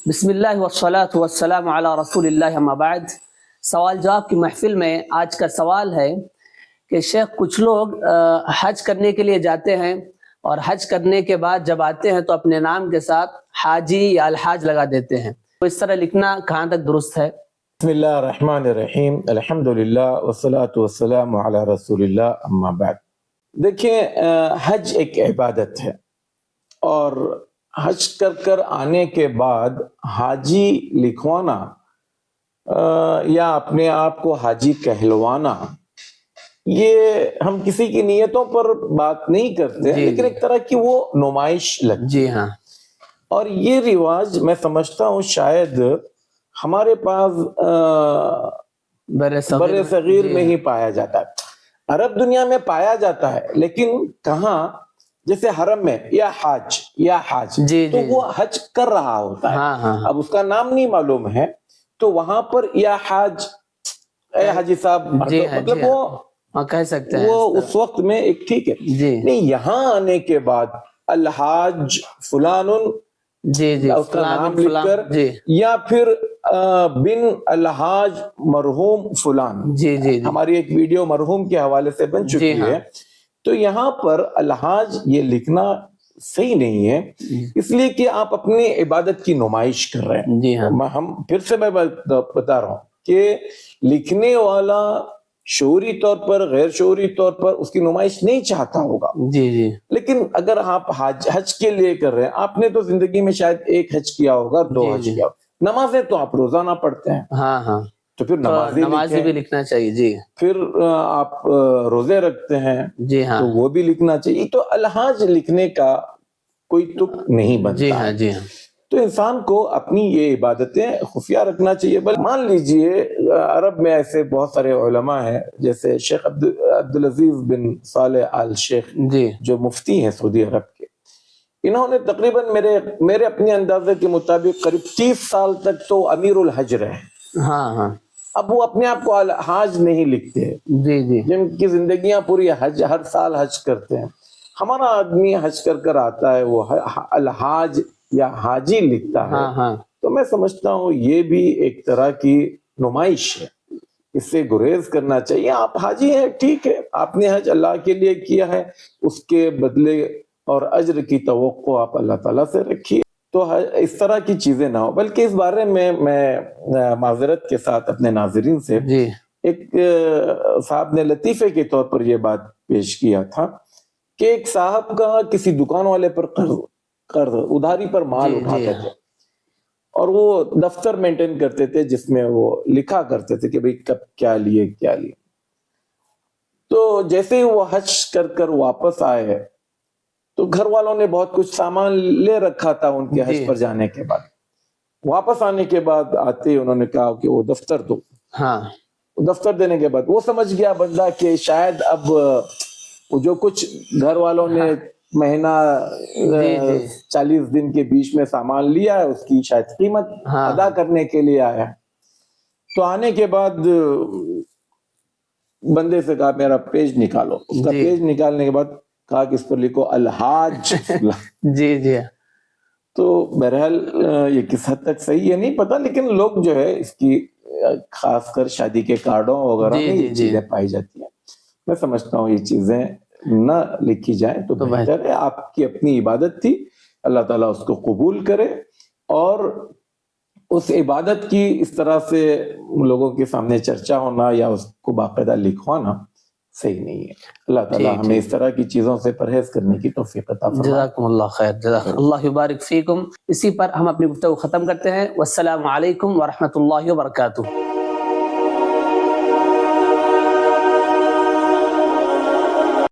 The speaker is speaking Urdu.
بسم اللہ والصلاة والسلام علی رسول اللہ اما بعد۔ سوال جواب کی محفل میں آج کا سوال ہے کہ شیخ کچھ لوگ حج کرنے کے لیے جاتے ہیں اور حج کرنے کے بعد جب آتے ہیں تو اپنے نام کے ساتھ حاجی یا الحاج لگا دیتے ہیں، تو اس طرح لکھنا کہاں تک درست ہے؟ بسم اللہ الرحمن الرحیم، الحمدللہ والصلاة والسلام علی رسول اللہ اما بعد۔ دیکھیں، حج ایک عبادت ہے اور حج کر آنے کے بعد حاجی لکھوانا یا اپنے آپ کو حاجی کہلوانا، یہ ہم کسی کی نیتوں پر بات نہیں کرتے، لیکن ایک طرح کی وہ نمائش لگتی ہے۔ جی ہاں، اور یہ رواج میں سمجھتا ہوں شاید ہمارے پاس بر صغیر میں ہی پایا جاتا ہے۔ عرب دنیا میں پایا جاتا ہے، لیکن کہاں؟ جیسے حرم میں یا حاج تو وہ حج کر رہا ہوتا ہے، اب اس کا نام نہیں معلوم ہے، تو وہاں پر یا حاج، اے حاجی صاحب، مطلب وہ کہہ سکتے ہیں وہ اس وقت میں ایک ٹھیک ہے۔ نہیں، یہاں آنے کے بعد الحاج فلان، اس کا نام لکھ کر، یا پھر بن الحاج مرحوم فلان، ہماری ایک ویڈیو مرحوم کے حوالے سے بن چکی ہے، تو یہاں پر الحاج یہ لکھنا صحیح نہیں ہے، اس لیے کہ آپ اپنی عبادت کی نمائش کر رہے ہیں۔ ہم پھر سے میں بتا رہا ہوں کہ لکھنے والا شعوری طور پر، غیر شعوری طور پر اس کی نمائش نہیں چاہتا ہوگا، لیکن اگر آپ حج کے لیے کر رہے ہیں، آپ نے تو زندگی میں شاید ایک حج کیا ہوگا، 2 حج کیا ہوگا، نمازیں تو آپ روزانہ پڑھتے ہیں، تو پھر نمازیں بھی لکھنا چاہیے، پھر آپ روزے رکھتے ہیں تو وہ بھی لکھنا چاہیے، تو الحاج لکھنے کا کوئی تک نہیں بنتا ہے۔ تو انسان کو اپنی یہ عبادتیں خفیہ رکھنا چاہیے۔ بل مان لیجئے عرب میں ایسے بہت سارے علماء ہیں، جیسے شیخ عبدالعزیز بن صالح آل شیخ جو مفتی ہیں سعودی عرب کے، انہوں نے تقریباً میرے اپنے اندازے کے مطابق قریب 30 سال تک تو امیر الحج رہے۔ اب وہ اپنے آپ کو الحاج نہیں لکھتے، جن کی زندگیاں پوری حج، ہر سال حج کرتے ہیں۔ ہمارا آدمی حج کر آتا ہے، وہ الحاج یا حاجی لکھتا ہے، تو میں سمجھتا ہوں یہ بھی ایک طرح کی نمائش ہے، اس سے گریز کرنا چاہیے۔ آپ حاجی ہیں، ٹھیک ہے، آپ نے حج اللہ کے لیے کیا ہے، اس کے بدلے اور اجر کی توقع آپ اللہ تعالیٰ سے رکھیے، تو اس طرح کی چیزیں نہ ہو۔ بلکہ اس بارے میں معذرت کے ساتھ اپنے ناظرین سے، ایک صاحب نے لطیفے کے طور پر یہ بات پیش کیا تھا کہ ایک صاحب کا کسی دکان والے پر قرض ادھاری پر مال اٹھاتے تھے، اور وہ دفتر مینٹین کرتے تھے جس میں وہ لکھا کرتے تھے کہ بھئی کب کیا لیے۔ تو جیسے ہی وہ حج کر واپس آئے تو گھر والوں نے بہت کچھ سامان لے رکھا تھا ان کے حج پر جانے کے بعد، واپس آنے کے بعد آتے انہوں نے کہا کہ وہ دفتر دو۔ دفتر دینے کے بعد وہ سمجھ گیا بندہ کہ شاید اب جو کچھ گھر والوں نے مہینہ 40 دن کے بیچ میں سامان لیا ہے اس کی شاید قیمت ادا کرنے کے لیے آیا ہے۔ تو آنے کے بعد بندے سے کہا میرا پیج نکالو، اس کا پیج نکالنے کے بعد کہا کہ اس پر لکھو الحاج۔ تو بہرحال یہ کس حد تک صحیح ہے نہیں پتا، لیکن لوگ جو ہے اس کی خاص کر شادی کے کارڈوں وغیرہ میں یہ چیزیں پائی جاتی ہیں۔ میں سمجھتا ہوں یہ چیزیں نہ لکھی جائیں تو بہتر ہے۔ آپ کی اپنی عبادت تھی، اللہ تعالیٰ اس کو قبول کرے، اور اس عبادت کی اس طرح سے لوگوں کے سامنے چرچا ہونا یا اس کو باقاعدہ لکھوانا صحیح نہیں ہے۔ اللہ تعالیٰ ہمیں اس طرح کی چیزوں سے پرہیز کرنے کی توفیق عطا فرمائے۔ جزاکم اللہ خیر، جزاک اللہ یبارک فیکم۔ اسی پر ہم اپنی گفتگو ختم کرتے ہیں۔ والسلام علیکم ورحمۃ اللہ وبرکاتہ۔